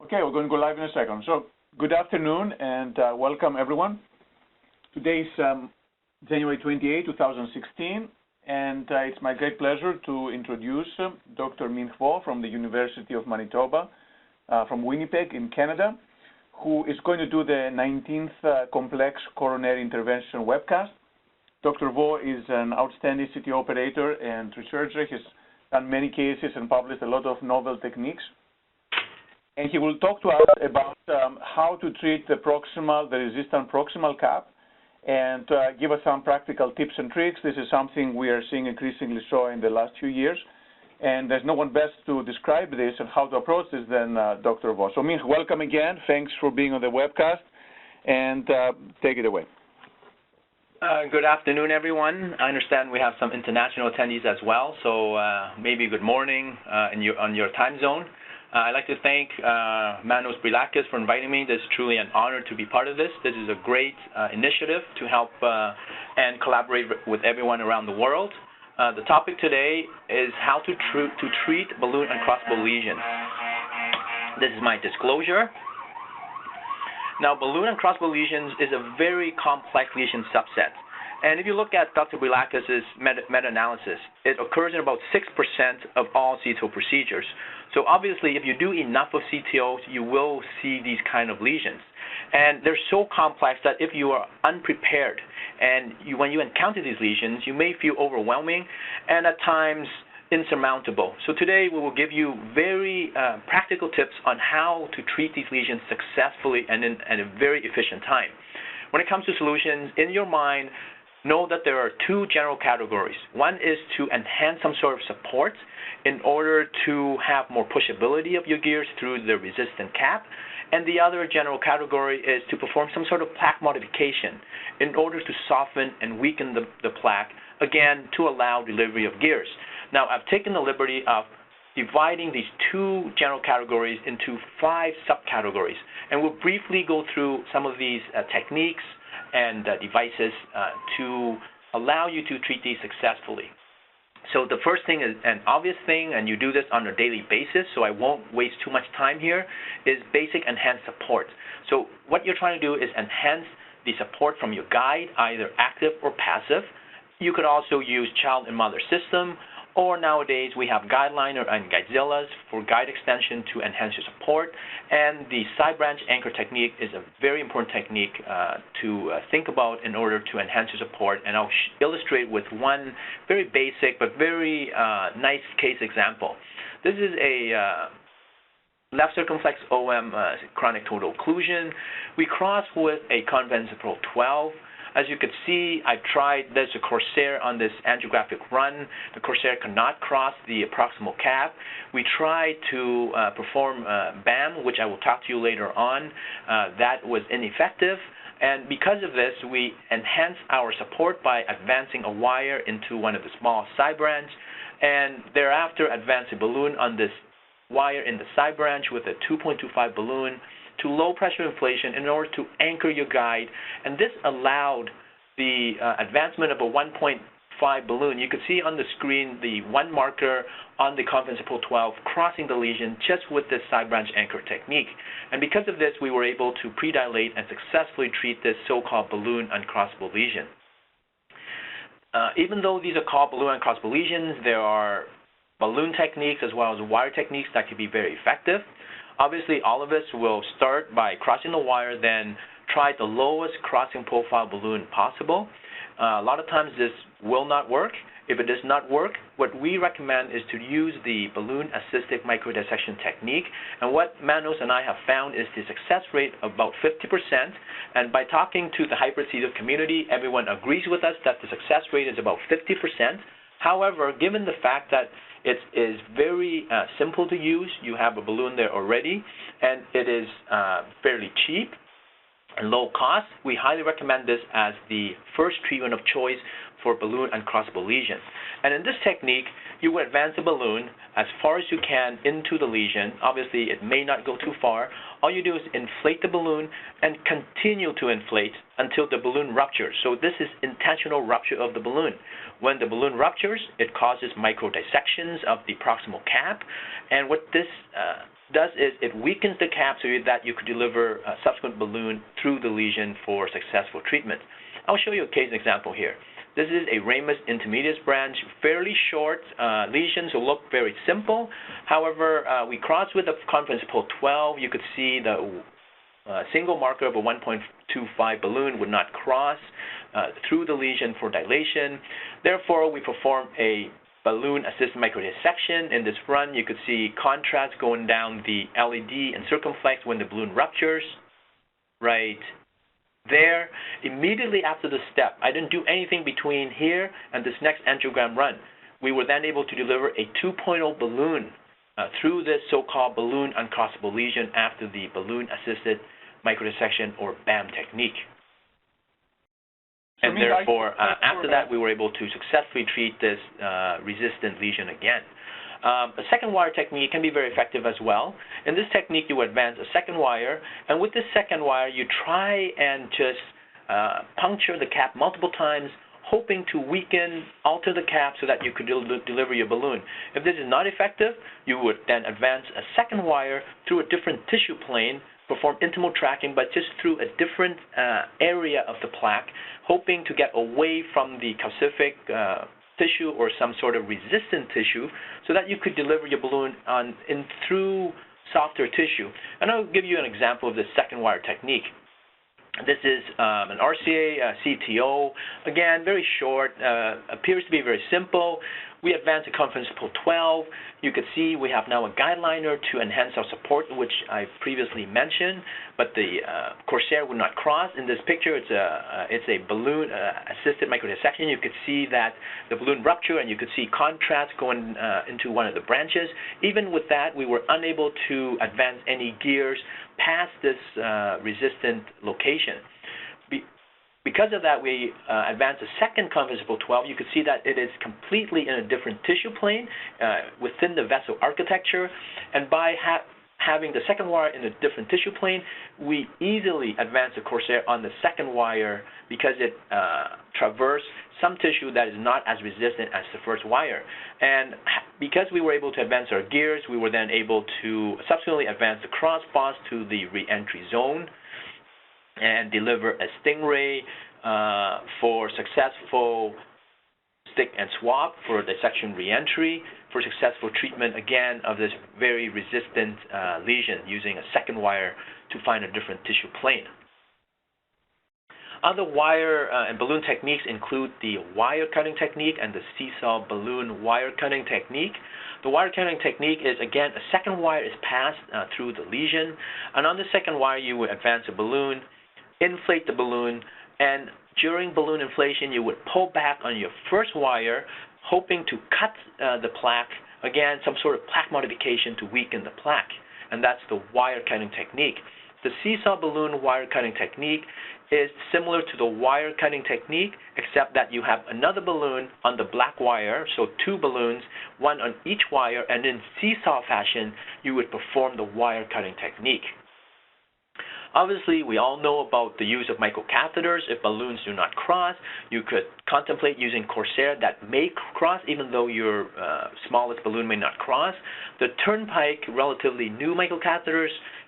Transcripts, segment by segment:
Okay, we're going to go live in a second. So, good afternoon and welcome everyone. Today is January 28, 2016, and it's my great pleasure to introduce Dr. Minh Vo from the University of Manitoba, from Winnipeg in Canada, who is going to do the 19th Complex Coronary Intervention webcast. Dr. Vo is an outstanding CT operator and researcher. He's done many cases and published a lot of novel techniques. And he will talk to us about how to treat the resistant proximal cap and give us some practical tips and tricks. This is something we are seeing increasingly so in the last few years. And there's no one best to describe this and how to approach this than Dr. Vo. So, Minh, welcome again. Thanks for being on the webcast. And take it away. Good afternoon, everyone. I understand we have some international attendees as well, so maybe good morning on your time zone. I'd like to thank Manos Brilakis for inviting me. This is truly an honor to be part of this. This is a great initiative to help and collaborate with everyone around the world. The topic today is how to treat balloon uncrossable lesions. This is my disclosure. Now, balloon uncrossable lesions is a very complex lesion subset. And if you look at Dr. Brilakis' meta-analysis, it occurs in about 6% of all CTO procedures. So obviously, if you do enough of CTOs, you will see these kind of lesions. And they're so complex that if you are unprepared and when you encounter these lesions, you may feel overwhelming and at times insurmountable. So today we will give you very practical tips on how to treat these lesions successfully and in a very efficient time. When it comes to solutions, in your mind, know that there are two general categories. One is to enhance some sort of support in order to have more pushability of your gears through the resistant cap. And the other general category is to perform some sort of plaque modification in order to soften and weaken the plaque, again, to allow delivery of gears. Now, I've taken the liberty of dividing these two general categories into 5 subcategories. And we'll briefly go through some of these techniques and devices to allow you to treat these successfully. So the first thing is an obvious thing, and you do this on a daily basis, so I won't waste too much time here, is basic enhanced support. So what you're trying to do is enhance the support from your guide, either active or passive. You could also use child and mother system, or nowadays we have GuideLiner and GuideZillas for guide extension to enhance your support. And the side branch anchor technique is a very important technique to think about in order to enhance your support. And I'll illustrate with one very basic but very nice case example. This is a left circumflex OM chronic total occlusion. We cross with a conventional 12. As you could see, I tried this Corsair on this angiographic run. The Corsair cannot cross the proximal cap. We tried to perform BAM, which I will talk to you later on. That was ineffective. And because of this, we enhanced our support by advancing a wire into one of the small side branch, and thereafter advance a balloon on this wire in the side branch with a 2.25 balloon to low pressure inflation in order to anchor your guide. And this allowed the advancement of a 1.5 balloon. You could see on the screen the one marker on the conventional 12 crossing the lesion just with this side branch anchor technique. And because of this, we were able to predilate and successfully treat this so-called balloon uncrossable lesion. Even though these are called balloon uncrossable lesions, there are balloon techniques as well as wire techniques that can be very effective. Obviously, all of us will start by crossing the wire, then try the lowest crossing profile balloon possible. A lot of times this will not work. If it does not work, what we recommend is to use the balloon-assisted microdissection technique. And what Manos and I have found is the success rate of about 50%. And by talking to the hypersensitive community, everyone agrees with us that the success rate is about 50%. However, given the fact that it is very simple to use, you have a balloon there already, and it is fairly cheap and low cost, we highly recommend this as the first treatment of choice for balloon uncrossable lesions. And in this technique, you will advance the balloon as far as you can into the lesion. Obviously, it may not go too far. All you do is inflate the balloon and continue to inflate until the balloon ruptures. So this is intentional rupture of the balloon. When the balloon ruptures, it causes micro dissections of the proximal cap. And what this does is it weakens the cap so that you could deliver a subsequent balloon through the lesion for successful treatment. I'll show you a case example here. This is a ramus intermedius branch, fairly short lesions will look very simple. However, we cross with the conference pole 12. You could see the single marker of a 1.25 balloon would not cross through the lesion for dilation. Therefore, we perform a balloon-assisted microdissection. In this run, you could see contrast going down the LED and circumflex when the balloon ruptures, right there. Immediately after the step, I didn't do anything between here and this next angiogram run. We were then able to deliver a 2.0 balloon through this so-called balloon uncrossable lesion after the balloon-assisted microdissection or BAM technique. And therefore, after that, we were able to successfully treat this resistant lesion again. A second wire technique can be very effective as well. In this technique, you advance a second wire, and with this second wire, you try and just puncture the cap multiple times, hoping to weaken, alter the cap so that you could deliver your balloon. If this is not effective, you would then advance a second wire through a different tissue plane, perform intimal tracking, but just through a different area of the plaque, hoping to get away from the calcific tissue or some sort of resistant tissue so that you could deliver your balloon through softer tissue. And I'll give you an example of this second wire technique. This is an RCA CTO. Again, very short, appears to be very simple. We advance the conference pole 12. You could see we have now a guide liner to enhance our support, which I previously mentioned, but the Corsair would not cross. In this picture, it's a balloon-assisted microdissection. You could see that the balloon rupture, and you could see contrast going into one of the branches. Even with that, we were unable to advance any gears past this resistant location. Because of that, we advanced a second conference pole 12. You could see that it is completely in a different tissue plane within the vessel architecture. And by having the second wire in a different tissue plane, we easily advanced the Corsair on the second wire because it traversed some tissue that is not as resistant as the first wire. And because we were able to advance our gears, we were then able to subsequently advance the Crossboss to the reentry zone and deliver a Stingray for successful stick and swap for dissection reentry for successful treatment, again, of this very resistant lesion using a second wire to find a different tissue plane. Other wire and balloon techniques include the wire cutting technique and the seesaw balloon wire cutting technique. The wire cutting technique is, again, a second wire is passed through the lesion, and on the second wire you would advance a balloon, inflate the balloon, and during balloon inflation, you would pull back on your first wire, hoping to cut the plaque, again, some sort of plaque modification to weaken the plaque, and that's the wire cutting technique. The seesaw balloon wire cutting technique is similar to the wire cutting technique, except that you have another balloon on the black wire, so two balloons, one on each wire, and in seesaw fashion, you would perform the wire cutting technique. Obviously, we all know about the use of microcatheters. If balloons do not cross, you could contemplate using Corsair that may cross, even though your smallest balloon may not cross. The Turnpike, relatively new microcatheters,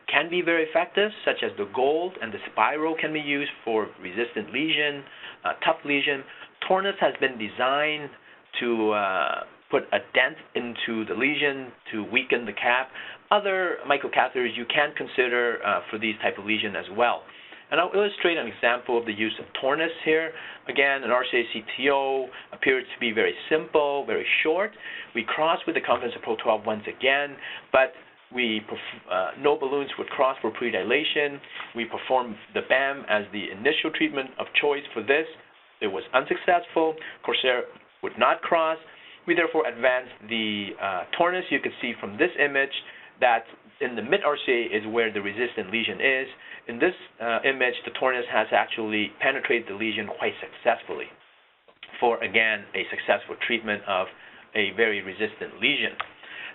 can be very effective, such as the Gold and the Spiral can be used for resistant lesion, tough lesion. Tornus has been designed to put a dent into the lesion to weaken the cap. Other microcatheters you can consider for these type of lesion as well. And I'll illustrate an example of the use of Tornus here. Again, an RCA CTO appears to be very simple, very short. We cross with the conference of Pro 12 once again, but no balloons would cross for predilation. We performed the BAM as the initial treatment of choice for this. It was unsuccessful. Corsair would not cross. We therefore advanced the Tornus. You can see from this image that in the mid-RCA is where the resistant lesion is. In this image, the Tornus has actually penetrated the lesion quite successfully for, again, a successful treatment of a very resistant lesion.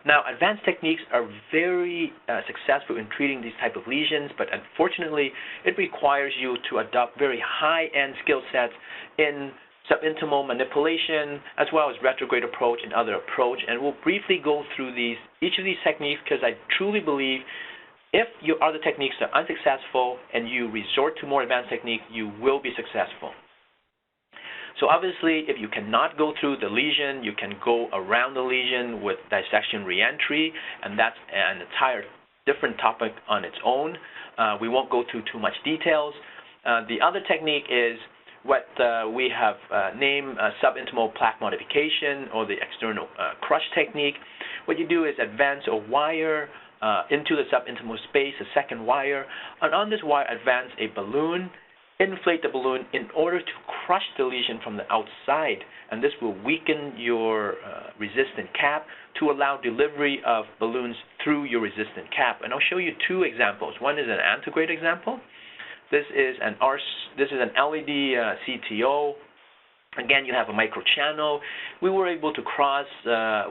Now, advanced techniques are very successful in treating these type of lesions, but unfortunately, it requires you to adopt very high-end skill sets in subintimal manipulation, as well as retrograde approach and other approach. And we'll briefly go through each of these techniques, because I truly believe if your other techniques are unsuccessful and you resort to more advanced technique, you will be successful. So obviously, if you cannot go through the lesion, you can go around the lesion with dissection reentry, and that's an entire different topic on its own. We won't go through too much details. The other technique is what we have named subintimal plaque modification, or the external crush technique. What you do is advance a wire into the subintimal space, a second wire, and on this wire advance a balloon, inflate the balloon in order to crush the lesion from the outside, and this will weaken your resistant cap to allow delivery of balloons through your resistant cap. And I'll show you two examples. One is an antegrade example. This is an LED CTO. Again, you have a micro channel. We were able to cross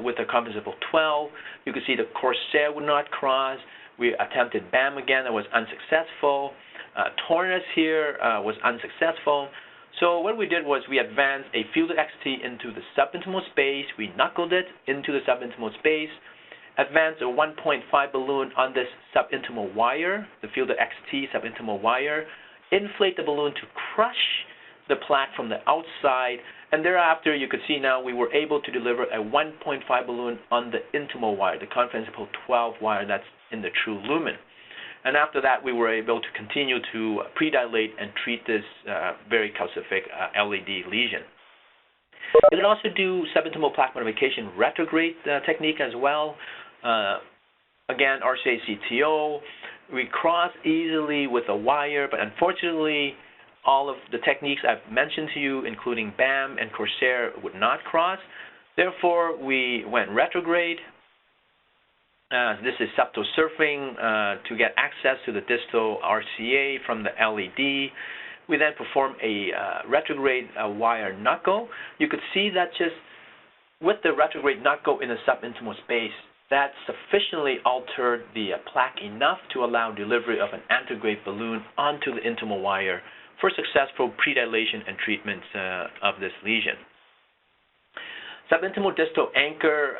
with a compensable 12. You can see the Corsair would not cross. We attempted BAM again. That was unsuccessful. Tornus here was unsuccessful. So what we did was we advanced a fielded XT into the subintimal space. We knuckled it into the subintimal space, advanced a 1.5 balloon on this subintimal wire, the fielded XT subintimal wire, inflate the balloon to crush the plaque from the outside, and thereafter you could see now we were able to deliver a 1.5 balloon on the intimal wire, the compensable 12 wire that's in the true lumen. And after that, we were able to continue to predilate and treat this very calcific LED lesion. You can also do subintimal plaque modification retrograde technique as well. Again, RCA CTO. We cross easily with a wire, but unfortunately, all of the techniques I've mentioned to you, including BAM and Corsair, would not cross. Therefore, we went retrograde. This is subtosurfing to get access to the distal RCA from the LED. We then perform a retrograde wire knuckle. You could see that just with the retrograde knuckle in the subintimal space, that sufficiently altered the plaque enough to allow delivery of an antegrade balloon onto the intimal wire for successful predilation and treatment of this lesion. Subintimal distal anchor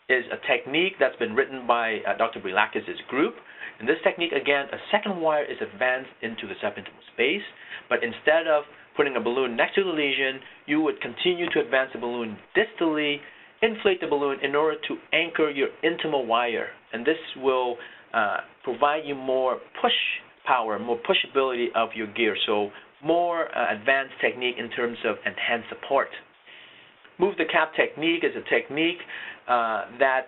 is a technique that's been written by Dr. Brilakis' group. In this technique, again, a second wire is advanced into the subintimal space, but instead of putting a balloon next to the lesion, you would continue to advance the balloon distally, inflate the balloon in order to anchor your intimal wire, and this will provide you more push power, more pushability of your gear, so more advanced technique in terms of enhanced support. Move the cap technique is a technique that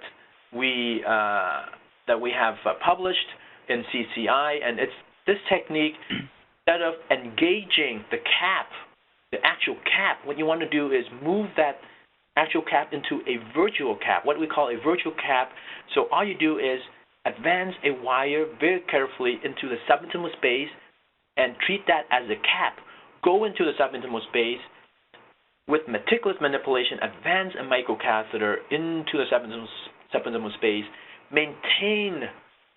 we have published in CCI, and it's this technique. Instead of engaging the cap, the actual cap, what you want to do is move that actual cap into a virtual cap, what we call a virtual cap. So all you do is advance a wire very carefully into the subintimal space and treat that as a cap. Go into the subintimal space with meticulous manipulation, advance a microcatheter into the subintimal space, maintain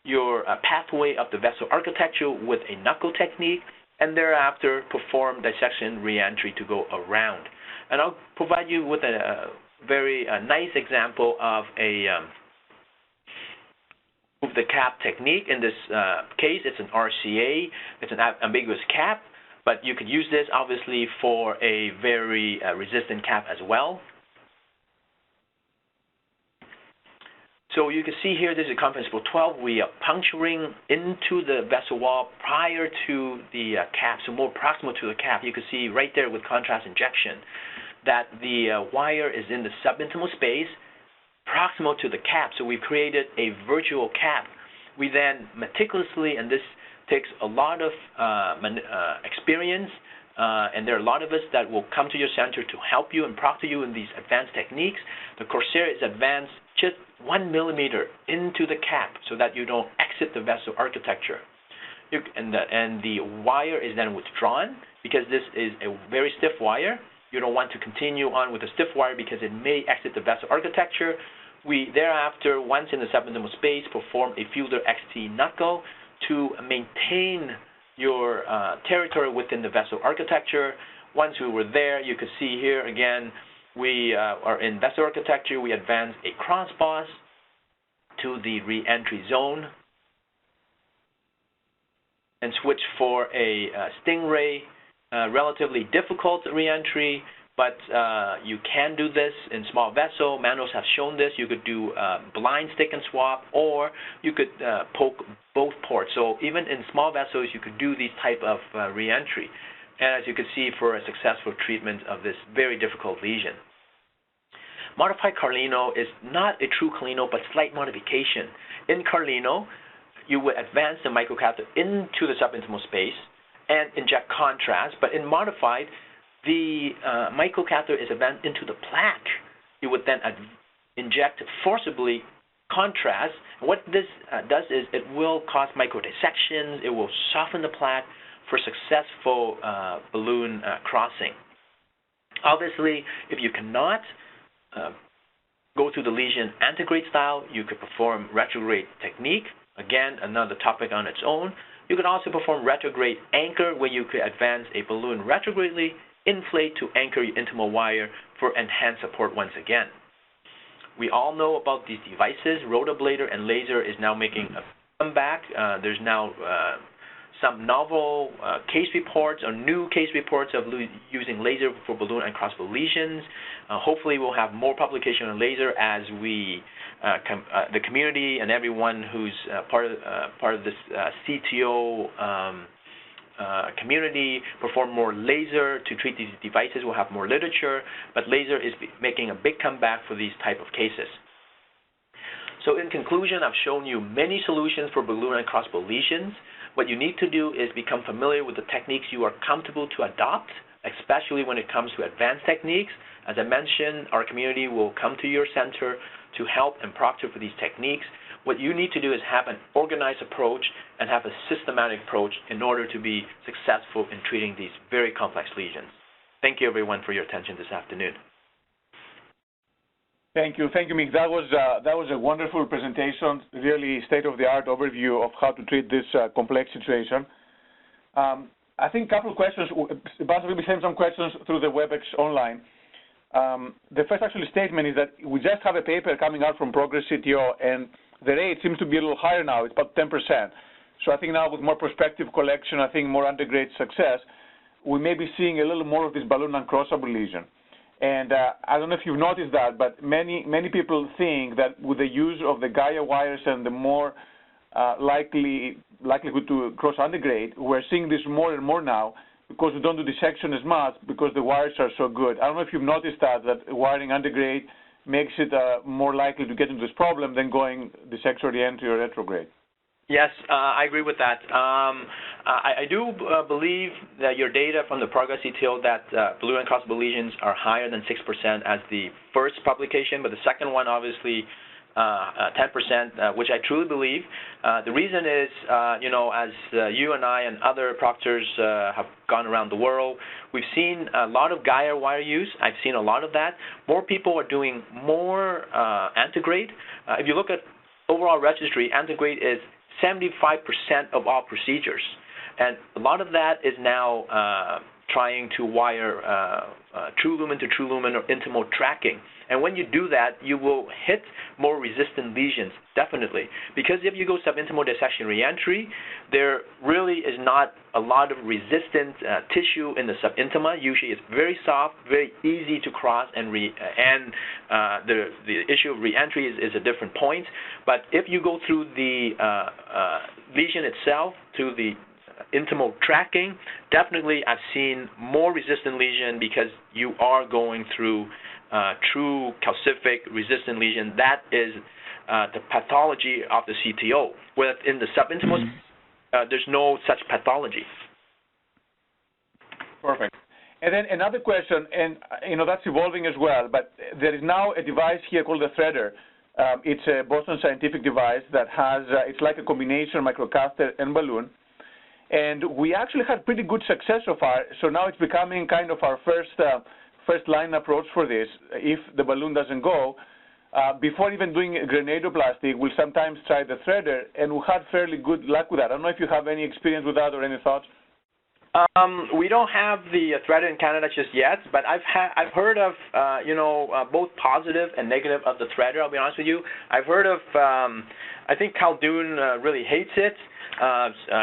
your pathway of the vessel architecture with a knuckle technique, and thereafter perform dissection reentry to go around. And I'll provide you with a very nice example of a move the cap technique. In this case, it's an RCA. It's an ambiguous cap, but you could use this obviously for a very resistant cap as well. So you can see here, this is a compensable 12. We are puncturing into the vessel wall prior to the cap, so more proximal to the cap. You can see right there with contrast injection that the wire is in the subintimal space, proximal to the cap. So we've created a virtual cap. We then meticulously, and this takes a lot of experience, and there are a lot of us that will come to your center to help you and proctor you in these advanced techniques. The Corsair is advanced just 1 millimeter into the cap so that you don't exit the vessel architecture. And the wire is then withdrawn because this is a very stiff wire. You don't want to continue on with a stiff wire because it may exit the vessel architecture. We thereafter, once in the subintimal space, perform a Fielder XT knuckle to maintain your territory within the vessel architecture. once we were there, you could see here again, we are in vessel architecture. We advanced a Crossboss to the reentry zone and switch for a Stingray, relatively difficult reentry, but you can do this in small vessel. Manuals have shown this. You could do blind stick and swap, or you could poke both ports. So even in small vessels, you could do these type of reentry. And as you can see, for a successful treatment of this very difficult lesion. Modified Carlino is not a true Carlino, but slight modification. In Carlino, you would advance the microcatheter into the subintimal space and inject contrast, but in modified, the microcatheter is advanced into the plaque. You would then inject forcibly contrast. What this does is it will cause microdissections. It will soften the plaque for successful balloon crossing. Obviously, if you cannot go through the lesion antegrade style, you could perform retrograde technique. Again, another topic on its own. You could also perform retrograde anchor, where you could advance a balloon retrogradely, inflate to anchor your intimal wire for enhanced support once again. We all know about these devices. Rotablader and laser is now making a comeback. There's now some novel case reports or new case reports of using laser for balloon and crossbow lesions. Hopefully we'll have more publication on laser as we, the community and everyone who's part of this CTO community perform more laser to treat these devices. We'll have more literature, but laser is making a big comeback for these type of cases. So in conclusion, I've shown you many solutions for balloon and crossbow lesions. What you need to do is become familiar with the techniques you are comfortable to adopt, especially when it comes to advanced techniques. As I mentioned, our community will come to your center to help and proctor for these techniques. What you need to do is have an organized approach and have a systematic approach in order to be successful in treating these very complex lesions. Thank you, everyone, for your attention this afternoon. Thank you, Mick. That was a wonderful presentation, really state-of-the-art overview of how to treat this complex situation. I think a couple of questions. Bas will be sending some questions through the WebEx online. The first actually statement is that we just have a paper coming out from Progress CTO, and the rate seems to be a little higher now. It's about 10%. So I think now with more prospective collection, I think more undergrad success, we may be seeing a little more of this balloon uncrossable lesion. And I don't know if you've noticed that, but many people think that with the use of the Gaia wires and the more likelihood to cross undergrade, we're seeing this more and more now because we don't do dissection as much because the wires are so good. I don't know if you've noticed that wiring undergrade makes it more likely to get into this problem than going dissection, reentry, or retrograde. Yes, I agree with that. I do believe that your data from the Progress CTO that balloon and crossbow lesions are higher than 6% as the first publication, but the second one obviously 10%, which I truly believe. The reason is, as you and I and other proctors have gone around the world, we've seen a lot of Gaia wire use. I've seen a lot of that. More people are doing more antegrade. If you look at overall registry, antegrade is 75% of all procedures. And a lot of that is now trying to wire true lumen to true lumen or intimal tracking. And when you do that, you will hit more resistant lesions, definitely. Because if you go subintimal dissection reentry, there really is not a lot of resistant tissue in the subintima. Usually it's very soft, very easy to cross, and the issue of reentry is a different point. But if you go through the lesion itself, through the intimal tracking, definitely I've seen more resistant lesion because you are going through true calcific resistant lesion. That is the pathology of the CTO. Where in the subintimal, there's no such pathology. Perfect. And then another question, and that's evolving as well, but there is now a device here called the Threader. It's a Boston Scientific device that has, it's like a combination microcatheter and balloon. And we actually had pretty good success so far, so now it's becoming kind of our first line approach for this. If the balloon doesn't go, before even doing granuloplasty, we'll sometimes try the Threader, and we had fairly good luck with that. I don't know if you have any experience with that or any thoughts. We don't have the threader in Canada just yet, but I've heard of both positive and negative of the threader. I'll be honest with you. I've heard of I think Khaldun really hates it.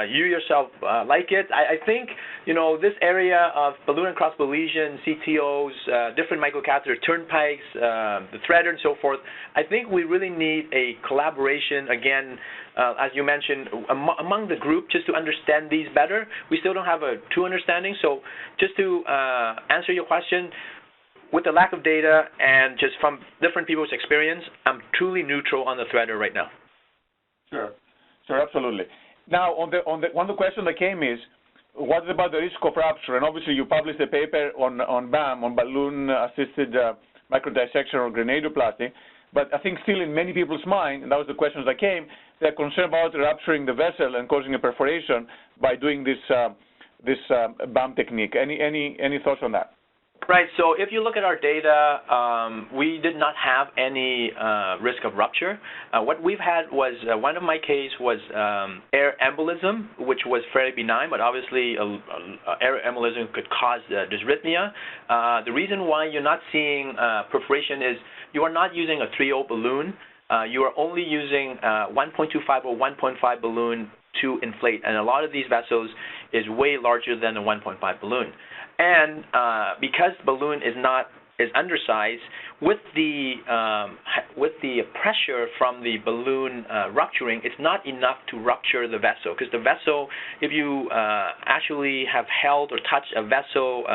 You yourself like it. I think this area of balloon and crossbow lesion, CTOs, different microcatheter turnpikes, the threader and so forth. I think we really need a collaboration again. As you mentioned, among the group, just to understand these better. We still don't have a true understanding. So just to answer your question, with the lack of data and just from different people's experience, I'm truly neutral on the threader right now. Sure, absolutely. Now, on the one of the questions that came is, what about the risk of rupture? And obviously, you published a paper on BAM, on balloon-assisted microdissection or granuloplasty. But I think still in many people's mind, and that was the questions that came, they're concerned about rupturing the vessel and causing a perforation by doing this BAM technique. Any thoughts on that? Right. So if you look at our data, we did not have any risk of rupture. What we've had was one of my case was air embolism, which was fairly benign, but obviously air embolism could cause dysrhythmia. The reason why you're not seeing perforation is you are not using a 3.0 balloon. You are only using 1.25 or 1.5 balloon to inflate, and a lot of these vessels is way larger than a 1.5 balloon. And because the balloon is undersized, with the pressure from the balloon rupturing, it's not enough to rupture the vessel. Because the vessel, if you actually have held or touched a vessel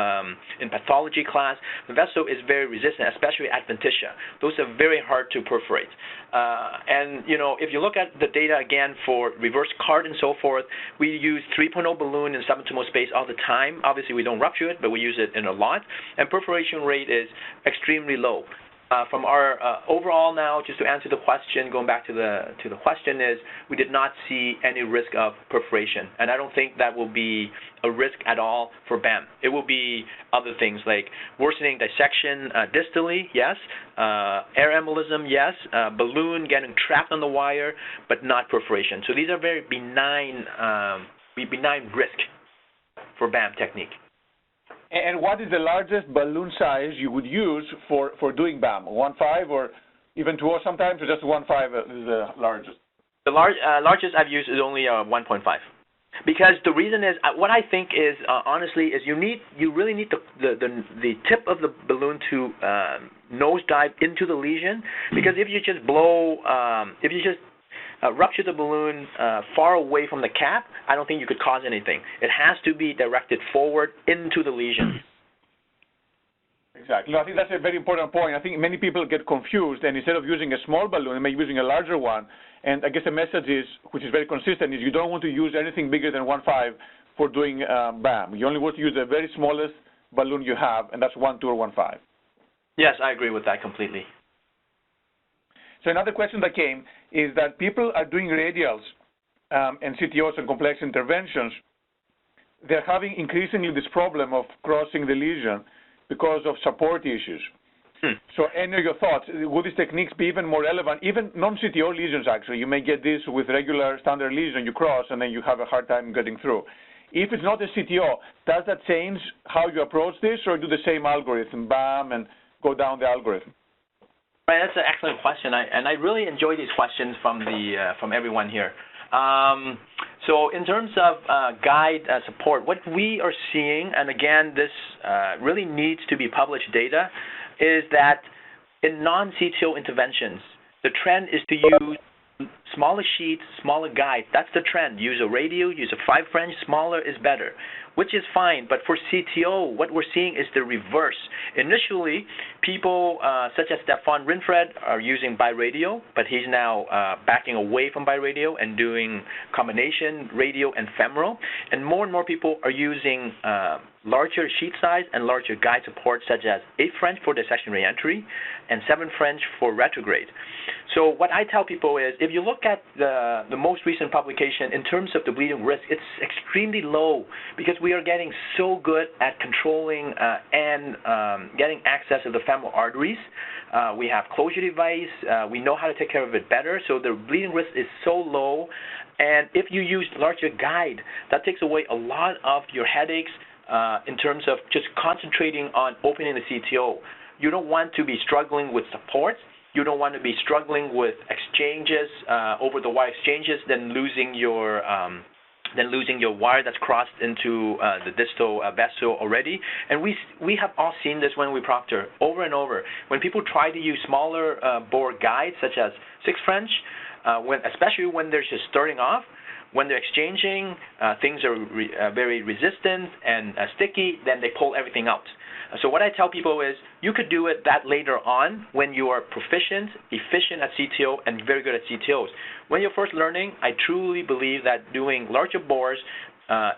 in pathology class, the vessel is very resistant, especially adventitia. Those are very hard to perforate. And if you look at the data again for reverse card and so forth, we use 3.0 balloon in suboptimal space all the time. Obviously, we don't rupture it, but we use it in a lot. And perforation rate is extremely low. From our overall now, just to answer the question, going back to the question is, we did not see any risk of perforation, and I don't think that will be a risk at all for BAM. It will be other things like worsening dissection distally, yes, air embolism, yes, balloon getting trapped on the wire, but not perforation. So these are very benign risk for BAM technique. And what is the largest balloon size you would use for doing BAM? 1.5 or even 2.0 sometimes, or just 1.5 is the largest? The largest I've used is only 1.5. Because the reason is, what I think is, honestly, is you really need the tip of the balloon to nosedive into the lesion. Because if you just rupture the balloon far away from the cap, I don't think you could cause anything. It has to be directed forward into the lesion. Exactly. I think that's a very important point. I think many people get confused, and instead of using a small balloon, they may be using a larger one. And I guess the message is, which is very consistent, is you don't want to use anything bigger than 1.5 for doing BAM. You only want to use the very smallest balloon you have, and that's 1.2 or 1.5. Yes, I agree with that completely. So another question that came is that people are doing radials and CTOs and complex interventions. They're having increasingly this problem of crossing the lesion because of support issues. So any of your thoughts, would these techniques be even more relevant, even non-CTO lesions actually? You may get this with regular standard lesion, you cross, and then you have a hard time getting through. If it's not a CTO, does that change how you approach this, or do the same algorithm, BAM, and go down the algorithm? Right, that's an excellent question, and I really enjoy these questions from everyone here. So in terms of guide support, what we are seeing, and again, this really needs to be published data, is that in non-CTO interventions, the trend is to use smaller sheets, smaller guides. That's the trend. Use a radio, use a 5 French, smaller is better, which is fine. But for CTO, what we're seeing is the reverse. Initially, people such as Stefan Rinfred are using biradio, but he's now backing away from biradio and doing combination radio and femoral. And more people are using larger sheet size and larger guide support, such as 8 French for dissection reentry and 7 French for retrograde. So what I tell people is, if you look at the most recent publication in terms of the bleeding risk, it's extremely low because we are getting so good at controlling and getting access to the femoral arteries. We have closure device. We know how to take care of it better. So the bleeding risk is so low. And if you use larger guide, that takes away a lot of your headaches in terms of just concentrating on opening the CTO. You don't want to be struggling with supports. You don't want to be struggling with exchanges, over-the-wire exchanges, then losing your wire that's crossed into the distal vessel already. And we have all seen this when we proctor over and over. When people try to use smaller bore guides, such as 6 French, especially when they're just starting off, when they're exchanging, things are very resistant and sticky, then they pull everything out. So what I tell people is you could do it that later on when you are proficient, efficient at CTO, and very good at CTOs. When you're first learning, I truly believe that doing larger bores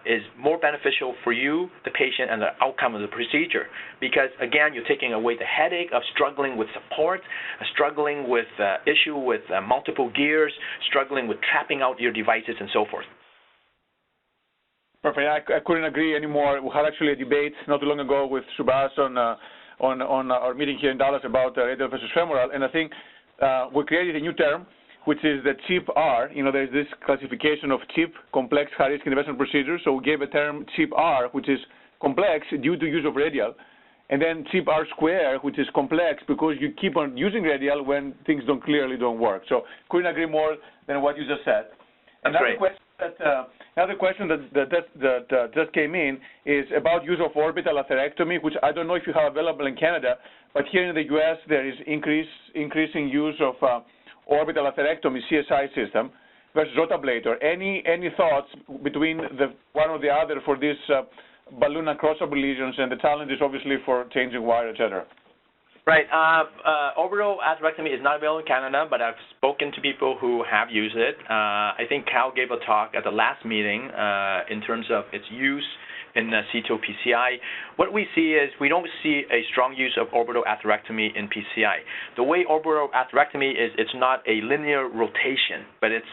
is more beneficial for you, the patient, and the outcome of the procedure. Because, again, you're taking away the headache of struggling with support, struggling with issue with multiple gears, struggling with trapping out your devices, and so forth. Perfect. I couldn't agree anymore. We had actually a debate not too long ago with Subhas on our meeting here in Dallas about radial versus femoral, and I think we created a new term, which is the CHIP-R. You know, there's this classification of CHIP, complex high-risk interventional procedures. So we gave a term CHIP-R, which is complex due to use of radial, and then CHIP-R square, which is complex because you keep on using radial when things clearly don't work. So couldn't agree more than what you just said. That's great. Another question that just came in is about use of orbital atherectomy, which I don't know if you have available in Canada, but here in the U.S. there is increasing use of orbital atherectomy CSI system versus rotablator. Any thoughts between the one or the other for this balloon uncrossable lesions and the challenges obviously for changing wire, etc.? Right. Orbital atherectomy is not available in Canada, but I've spoken to people who have used it. I think Cal gave a talk at the last meeting in terms of its use in CTO PCI. What we see is we don't see a strong use of orbital atherectomy in PCI. The way orbital atherectomy is, it's not a linear rotation, but it's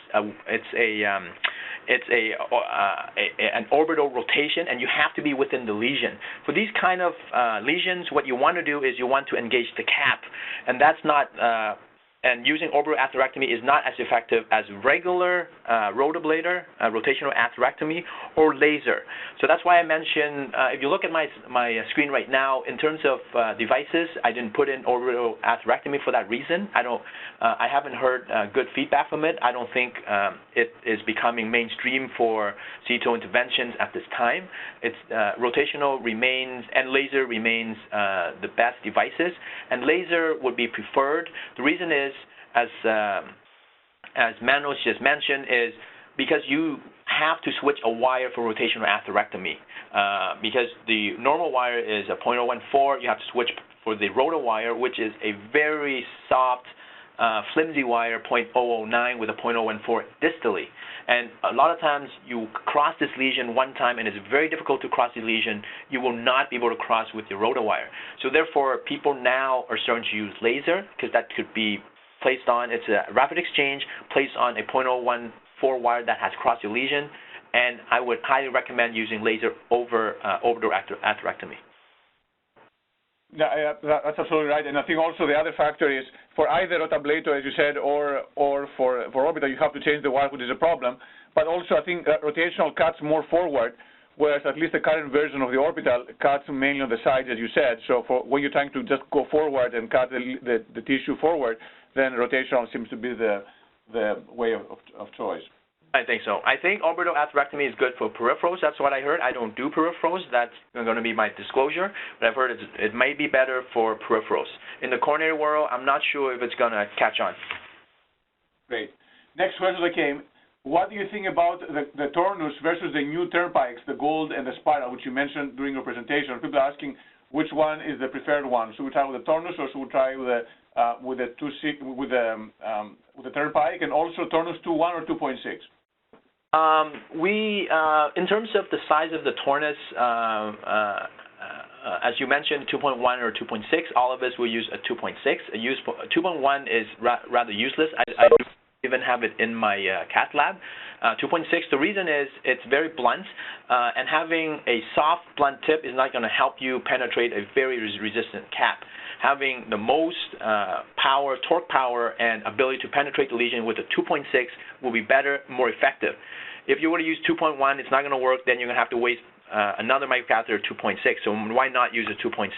an orbital rotation, and you have to be within the lesion. For these kind of lesions, what you want to do is you want to engage the cap, and that's not. And using orbital atherectomy is not as effective as regular rotablator, rotational atherectomy, or laser. So that's why I mentioned, if you look at my screen right now, in terms of devices, I didn't put in orbital atherectomy for that reason. I haven't heard good feedback from it. I don't think it is becoming mainstream for CTO interventions at this time. It's rotational remains, and laser remains the best devices, and laser would be preferred. The reason is, as Manos just mentioned, is because you have to switch a wire for rotational atherectomy. Because the normal wire is a 0.014, you have to switch for the rotor wire, which is a very soft, flimsy wire, 0.009 with a 0.014 distally. And a lot of times you cross this lesion one time, and it's very difficult to cross the lesion. You will not be able to cross with your rotor wire. So therefore, people now are starting to use laser, because that could be placed on, it's a rapid exchange, placed on a 0.014 wire that has crossed your lesion, and I would highly recommend using laser over orbital atherectomy. Yeah, that's absolutely right. And I think also the other factor is for either rotablator, as you said, or for orbital, you have to change the wire, which is a problem. But also I think rotational cuts more forward, whereas at least the current version of the orbital cuts mainly on the sides, as you said. So for when you're trying to just go forward and cut the tissue forward, then rotational seems to be the way of choice. I think so. I think orbital atherectomy is good for peripherals. That's what I heard. I don't do peripherals. That's going to be my disclosure. But I've heard it may be better for peripherals. In the coronary world, I'm not sure if it's going to catch on. Great. Next question that came. What do you think about the Tornus versus the new turnpikes, the gold and the spiral, which you mentioned during your presentation? People are asking which one is the preferred one. Should we try with the Tornus, or should we try with the turnpike, and also Tornus 2.1 or 2.6? In terms of the size of the Tornus as you mentioned, 2.1 or 2.6, all of us will use a 2.6. 2.1 is rather useless. I don't even have it in my cath lab. 2.6, the reason is it's very blunt, and having a soft, blunt tip is not going to help you penetrate a very resistant cap. Having the most power, torque power, and ability to penetrate the lesion with a 2.6 will be better, more effective. If you were to use 2.1, it's not going to work. Then you're going to have to waste another microcatheter 2.6. So why not use a 2.6?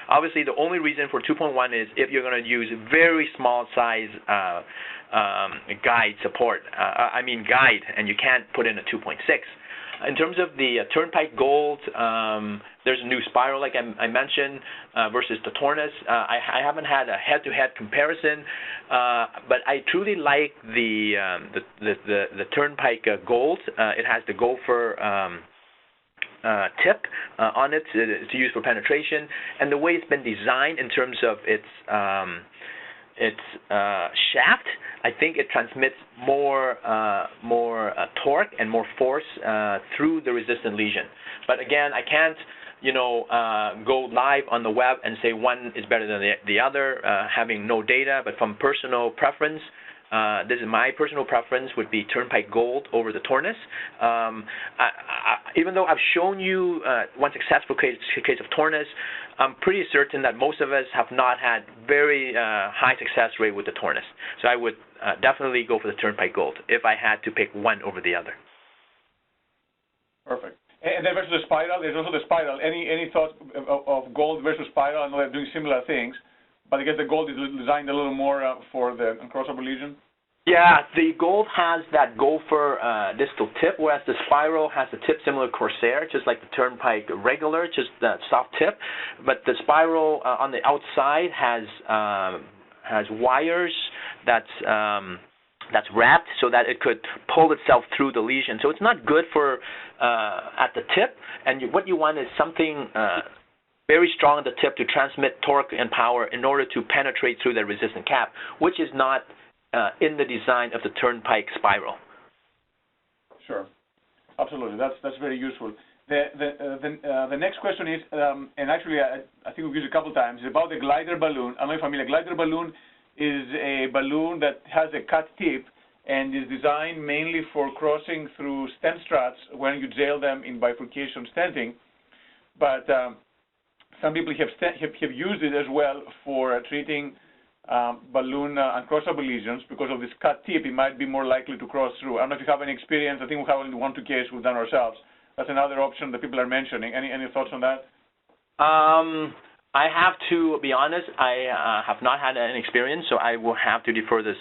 Obviously, the only reason for 2.1 is if you're going to use very small size guide support. Guide, and you can't put in a 2.6. In terms of the Turnpike Gold, there's a new spiral, like I mentioned, versus the Tornus. I haven't had a head-to-head comparison, but I truly like the Turnpike Gold. It has the gopher tip on it to use for penetration, and the way it's been designed in terms of its shaft, I think it transmits more torque and more force through the resistant lesion. But again, I can't go live on the web and say one is better than the other, having no data. But from personal preference, this is my personal preference, would be Turnpike Gold over the Tornus. Even though I've shown you one successful case of Tornus, I'm pretty certain that most of us have not had very high success rate with the Tornus. So I would definitely go for the Turnpike Gold if I had to pick one over the other. Perfect. And then versus the spiral, there's also the spiral. Any thoughts of gold versus spiral? I know they're doing similar things, but I guess the gold is designed a little more for the uncrossable lesion. Yeah, the gold has that gopher distal tip, whereas the spiral has a tip similar to Corsair, just like the Turnpike regular, just that soft tip. But the spiral on the outside has wires that's wrapped so that it could pull itself through the lesion. So it's not good for at the tip. And what you want is something very strong at the tip to transmit torque and power in order to penetrate through the resistant cap, which is not in the design of the Turnpike spiral. Sure, absolutely. That's very useful. The next question is, and actually I think we've used it a couple times, is about the glider balloon. I'm not familiar. Glider balloon is a balloon that has a cut tip and is designed mainly for crossing through stent struts when you jail them in bifurcation stenting. But some people have used it as well for treating balloon uncrossable lesions because of this cut tip. It might be more likely to cross through. I don't know if you have any experience. I think we have only 1-2 cases we've done ourselves. That's another option that people are mentioning. Any thoughts on that? I have to be honest. I have not had any experience, so I will have to defer this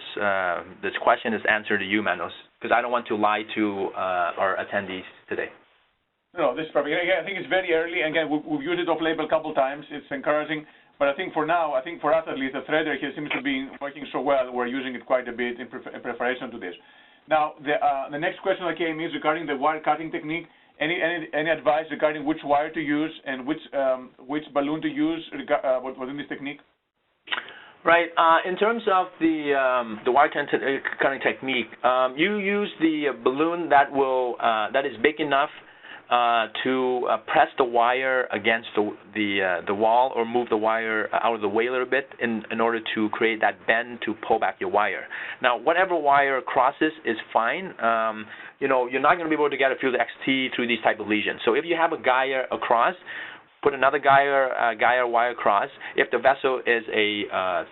question, this answer to you, Manos, because I don't want to lie to our attendees today. No, this is perfect. Again, I think it's very early. Again, we've used it off-label a couple times. It's encouraging. But I think for now, for us at least, the threader here seems to be working so well. We're using it quite a bit in preparation to this. Now, the next question that came is regarding the wire cutting technique. Any advice regarding which wire to use and which balloon to use within this technique? Right. In terms of the wire cutting technique, you use the balloon that is big enough to press the wire against the wall or move the wire out of the way a little bit in order to create that bend to pull back your wire. Now, whatever wire crosses is fine. You're not going to be able to get a field XT through these type of lesions. So if you have a gyre across, put another gyre wire across. If the vessel is a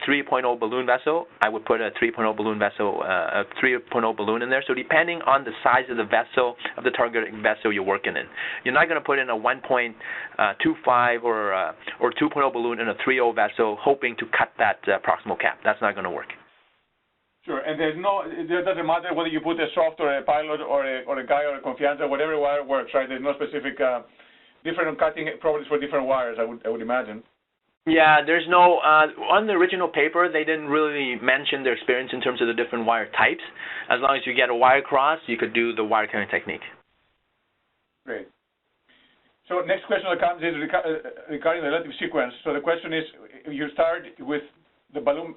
3.0 balloon vessel, I would put a 3.0 balloon vessel, a 3.0 balloon in there. So depending on the size of the vessel, of the target vessel you're working in, you're not going to put in a 1.25 or 2.0 balloon in a 3.0 vessel, hoping to cut that proximal cap. That's not going to work. Sure, and it doesn't matter whether you put a soft or a pilot or a gyre or a confianza, whatever wire works, right? There's no specific different cutting properties for different wires, I would imagine. Yeah, there's no, on the original paper, they didn't really mention their experience in terms of the different wire types. As long as you get a wire cross, you could do the wire cutting technique. Great. So next question that comes is regarding the relative sequence. So the question is, you start with the balloon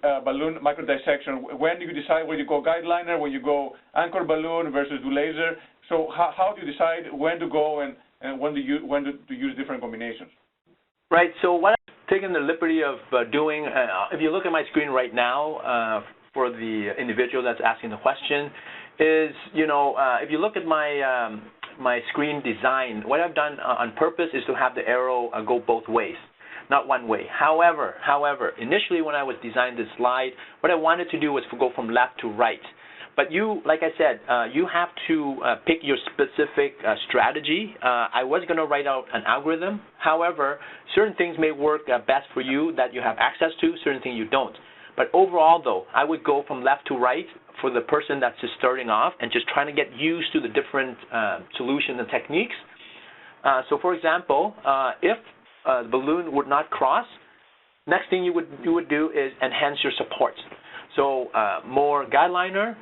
microdissection. When do you decide whether you go guide liner, when you go anchor balloon versus do laser? So how do you decide when to go and when to use different combinations? Right. So what I'm taking the liberty of doing, if you look at my screen right now, for the individual that's asking the question, is if you look at my my screen design, what I've done on purpose is to have the arrow go both ways, not one way. However, initially when I was designing this slide, what I wanted to do was to go from left to right. But you, like I said, you have to pick your specific strategy. I was going to write out an algorithm. However, certain things may work best for you that you have access to, certain things you don't. But overall, though, I would go from left to right for the person that's just starting off and just trying to get used to the different solutions and techniques. So, for example, if the balloon would not cross, next thing you would do is enhance your supports. So more guide liner,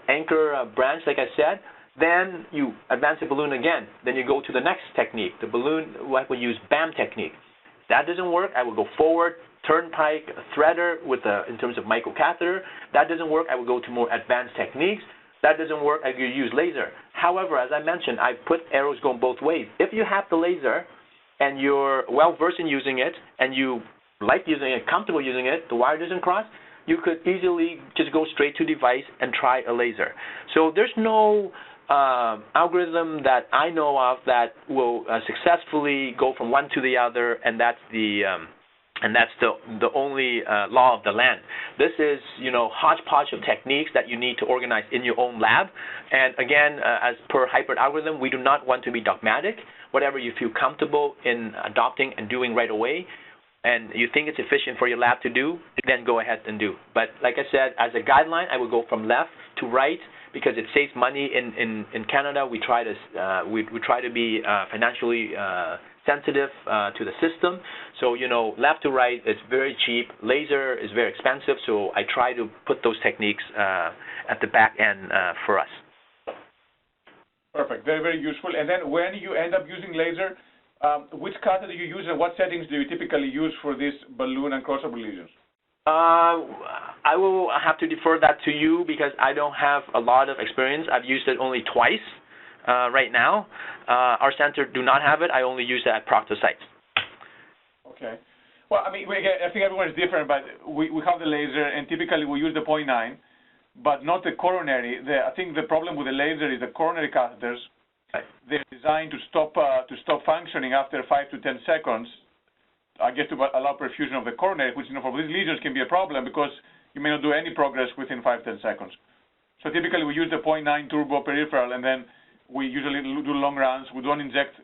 anchor branch, like I said. Then you advance the balloon again. Then you go to the next technique. The balloon, I would use BAM technique. If that doesn't work, I would go forward, turnpike, threader with in terms of microcatheter. That doesn't work, I would go to more advanced techniques. That doesn't work, I could use laser. However, as I mentioned, I put arrows going both ways. If you have the laser and you're well-versed in using it and you like using it, comfortable using it, the wire doesn't cross, you could easily just go straight to device and try a laser. So there's no algorithm that I know of that will successfully go from one to the other, and that's the only law of the land. This is, hodgepodge of techniques that you need to organize in your own lab. And again, as per hybrid algorithm, we do not want to be dogmatic. Whatever you feel comfortable in adopting and doing right away, and you think it's efficient for your lab to do, then go ahead and do. But like I said, as a guideline, I would go from left to right because it saves money. In Canada, we try to be financially sensitive to the system. So, left to right is very cheap. Laser is very expensive. So I try to put those techniques at the back end for us. Perfect. Very, very useful. And then when you end up using laser, which catheter do you use and what settings do you typically use for this balloon uncrossable lesions? I will have to defer that to you because I don't have a lot of experience. I've used it only twice right now. Our center do not have it. I only use it at proctor sites. Okay. Well, I mean, I think everyone is different, but we have the laser, and typically we use the 0.9, but not the coronary. I think the problem with the laser is the coronary catheters. They're designed to stop functioning after 5 to 10 seconds, I guess, to allow perfusion of the coronary, which for these lesions can be a problem because you may not do any progress within 5-10 seconds. So typically we use the 0.9 turbo peripheral, and then we usually do long runs. We don't inject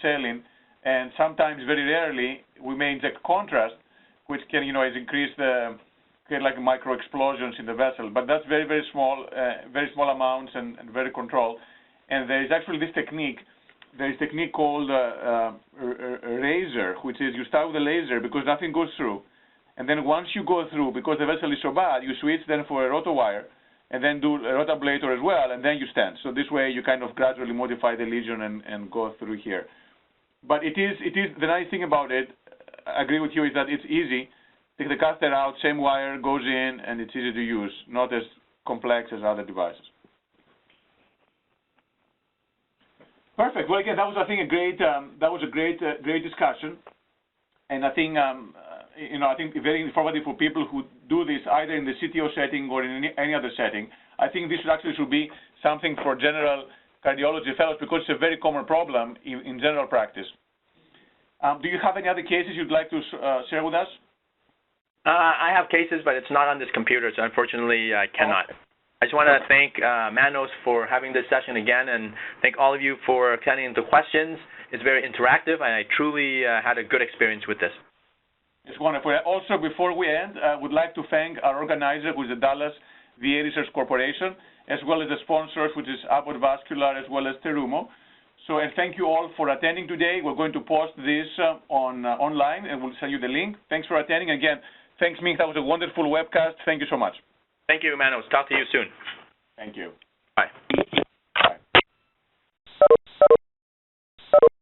saline, and sometimes, very rarely, we may inject contrast, which can, is increase get like micro explosions in the vessel. But that's very, very small amounts and very controlled. And there is actually this technique. There is a technique called razor, which is you start with a laser because nothing goes through. And then once you go through, because the vessel is so bad, you switch then for a roto wire and then do a rotablator as well, and then you stent. So this way you kind of gradually modify the lesion and go through here. But it is the nice thing about it, I agree with you, is that it's easy. Take the catheter out, same wire goes in, and it's easy to use, not as complex as other devices. Perfect. Well, again, that was, I think, a great discussion, and I think, I think very informative for people who do this either in the CTO setting or in any other setting. I think this should be something for general cardiology fellows because it's a very common problem in general practice. Do you have any other cases you'd like to share with us? I have cases, but it's not on this computer, so unfortunately I cannot. Oh. I just want to thank Manos for having this session again, and thank all of you for attending the questions. It's very interactive, and I truly had a good experience with this. It's wonderful. Also, before we end, I would like to thank our organizer, who is the Dallas VA Research Corporation, as well as the sponsors, which is Abbott Vascular, as well as Terumo. So, and thank you all for attending today. We're going to post this online, and we'll send you the link. Thanks for attending. Again, thanks, Minh. That was a wonderful webcast. Thank you so much. Thank you, Manos. Talk to you soon. Thank you. Bye.